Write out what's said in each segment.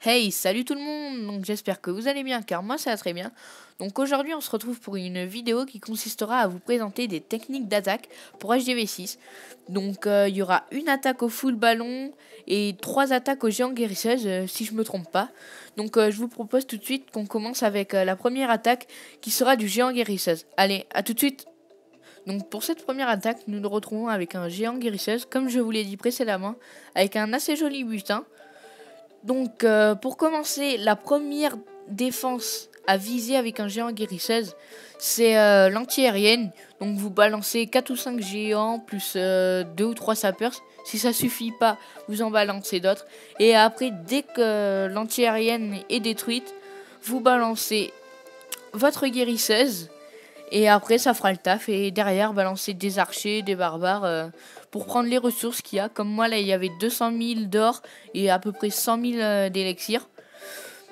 Hey, salut tout le monde! Donc j'espère que vous allez bien car moi ça va très bien. Donc aujourd'hui on se retrouve pour une vidéo qui consistera à vous présenter des techniques d'attaque pour HDV6. Donc il y aura une attaque au full ballon et 3 attaques aux géants guérisseuses si je me trompe pas. Donc je vous propose tout de suite qu'on commence avec la première attaque qui sera du géant guérisseuse. Allez, à tout de suite! Donc pour cette première attaque, nous nous retrouvons avec un géant guérisseuse, comme je vous l'ai dit précédemment, avec un assez joli butin. Donc pour commencer, la première défense à viser avec un géant guérisseuse, c'est l'anti-aérienne. Donc vous balancez 4 ou 5 géants plus 2 ou 3 sapeurs. Si ça suffit pas, vous en balancez d'autres. Et après, dès que l'anti-aérienne est détruite, vous balancez votre guérisseuse. Et après, ça fera le taf. Et derrière, balancer des archers, des barbares pour prendre les ressources qu'il y a. Comme moi, là, il y avait 200 000 d'or et à peu près 100 000 d'élixir.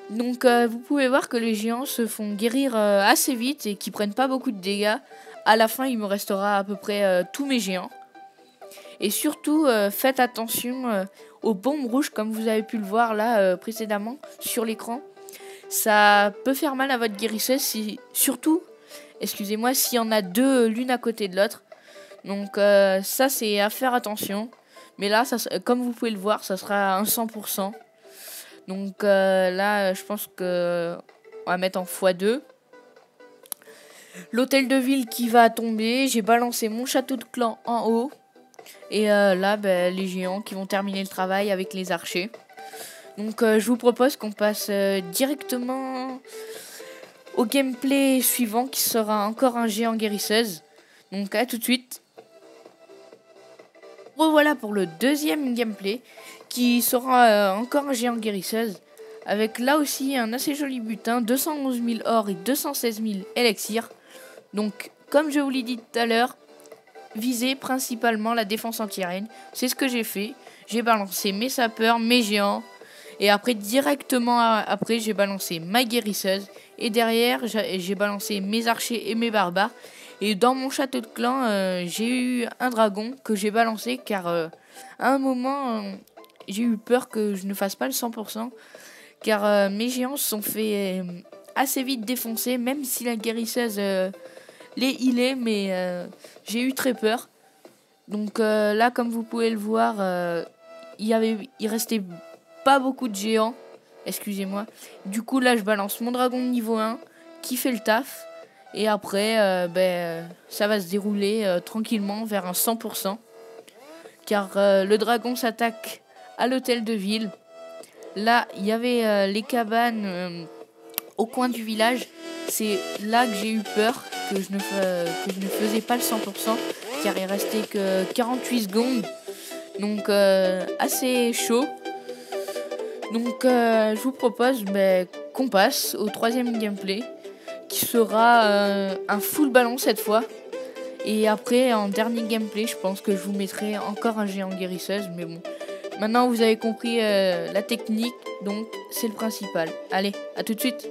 Donc, vous pouvez voir que les géants se font guérir assez vite et qui prennent pas beaucoup de dégâts. À la fin, il me restera à peu près tous mes géants. Et surtout, faites attention aux bombes rouges, comme vous avez pu le voir là précédemment sur l'écran. Ça peut faire mal à votre guérisseuse, surtout... Excusez-moi, s'il y en a deux l'une à côté de l'autre. Donc ça c'est à faire attention. Mais là, comme vous pouvez le voir, ça sera un 100%. Donc là, je pense que on va mettre en x2. L'hôtel de ville qui va tomber. J'ai balancé mon château de clan en haut. Et là, les géants qui vont terminer le travail avec les archers. Donc je vous propose qu'on passe directement... au gameplay suivant qui sera encore un géant guérisseuse. Donc à tout de suite. Revoilà pour le deuxième gameplay qui sera encore un géant guérisseuse. Avec là aussi un assez joli butin, 211 000 or et 216 000 élixirs. Donc comme je vous l'ai dit tout à l'heure, visez principalement la défense anti-aérienne. C'est ce que j'ai fait. J'ai balancé mes sapeurs, mes géants. Et après, directement après, j'ai balancé ma guérisseuse. Et derrière, j'ai balancé mes archers et mes barbares. Et dans mon château de clan, j'ai eu un dragon que j'ai balancé. Car à un moment, j'ai eu peur que je ne fasse pas le 100%. Car mes géants se sont fait assez vite défoncer. Même si la guérisseuse les healait. Mais j'ai eu très peur. Donc là, comme vous pouvez le voir, il restait... pas beaucoup de géants, excusez-moi. Du coup là je balance mon dragon de niveau 1 qui fait le taf. Et après ça va se dérouler tranquillement vers un 100%. Car le dragon s'attaque à l'hôtel de ville. Là il y avait les cabanes au coin du village. C'est là que j'ai eu peur que je ne faisais pas le 100%. Car il restait que 48 secondes. Donc assez chaud. Donc je vous propose qu'on passe au troisième gameplay qui sera un full ballon cette fois. Et après en dernier gameplay je pense que je vous mettrai encore un géant guérisseuse. Mais bon, maintenant vous avez compris la technique, donc c'est le principal. Allez, à tout de suite.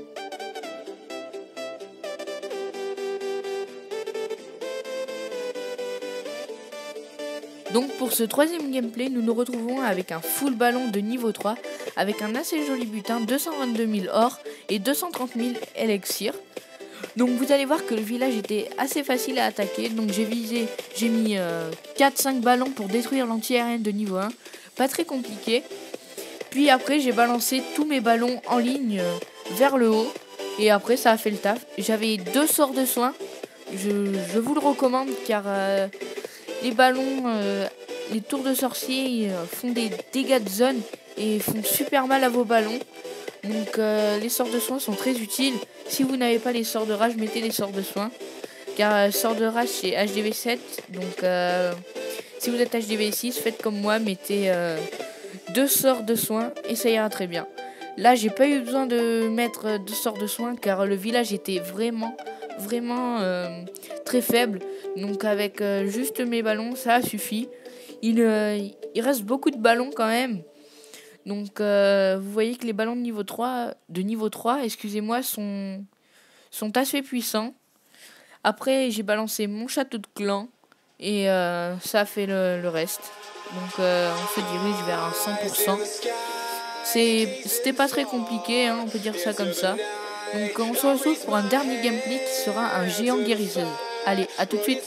Donc pour ce troisième gameplay, nous nous retrouvons avec un full ballon de niveau 3, avec un assez joli butin, 222 000 or et 230 000 élixirs. Donc vous allez voir que le village était assez facile à attaquer, donc j'ai mis 4-5 ballons pour détruire l'anti-aérienne de niveau 1, pas très compliqué. Puis après j'ai balancé tous mes ballons en ligne vers le haut, et après ça a fait le taf. J'avais 2 sorts de soins, je vous le recommande car... les ballons, les tours de sorcier font des dégâts de zone et font super mal à vos ballons. Donc les sorts de soins sont très utiles. Si vous n'avez pas les sorts de rage, mettez les sorts de soins. Car sort de rage c'est HDV7. Donc si vous êtes HDV6, faites comme moi, mettez 2 sorts de soins et ça ira très bien. Là j'ai pas eu besoin de mettre 2 sorts de soins car le village était vraiment très faible. Donc avec juste mes ballons, ça suffit. Il reste beaucoup de ballons quand même. Donc vous voyez que les ballons de niveau 3, excusez-moi, sont assez puissants. Après j'ai balancé mon château de clan et ça a fait le reste. Donc on se dirige vers un 100%. C'était pas très compliqué, hein, on peut dire ça comme ça. Donc on se retrouve pour un dernier gameplay qui sera un géant guérisseuse. Allez, à tout de suite.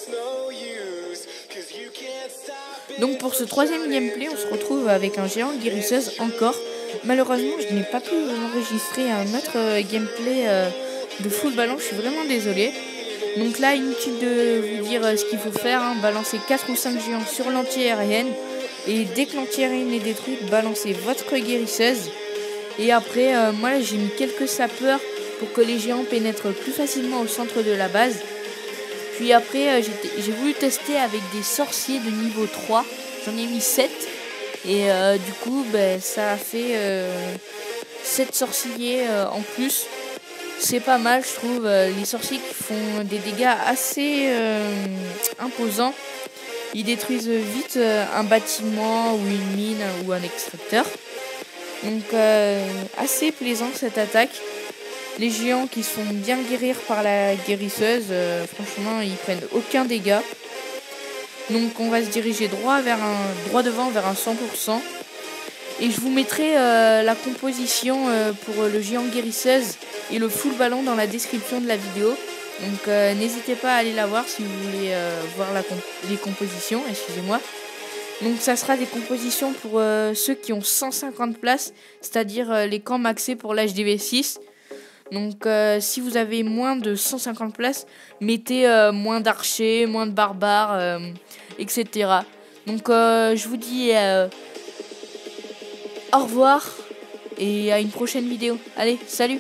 Donc pour ce troisième gameplay, on se retrouve avec un géant guérisseuse encore. Malheureusement, je n'ai pas pu enregistrer un autre gameplay de full ballon, je suis vraiment désolé. Donc là, inutile de vous dire ce qu'il faut faire, hein. Balancer 4 ou 5 géants sur l'anti-aérienne. Et dès que l'anti-aérienne est détruite, balancez votre guérisseuse. Et après, moi là, j'ai mis quelques sapeurs pour que les géants pénètrent plus facilement au centre de la base. Puis après, j'ai voulu tester avec des sorciers de niveau 3. J'en ai mis 7. Et du coup, ça a fait 7 sorciers en plus. C'est pas mal, je trouve. Les sorciers qui font des dégâts assez imposants. Ils détruisent vite un bâtiment ou une mine ou un extracteur. Donc assez plaisant cette attaque. Les géants qui se font bien guérir par la guérisseuse, franchement ils prennent aucun dégât. Donc on va se diriger droit devant vers un 100%. Et je vous mettrai la composition pour le géant guérisseuse et le full ballon dans la description de la vidéo. Donc n'hésitez pas à aller la voir si vous voulez voir les compositions, excusez-moi. Donc ça sera des compositions pour ceux qui ont 150 places, c'est-à-dire les camps maxés pour l'HDV6. Donc si vous avez moins de 150 places, mettez moins d'archers, moins de barbares, etc. Donc je vous dis au revoir et à une prochaine vidéo. Allez, salut!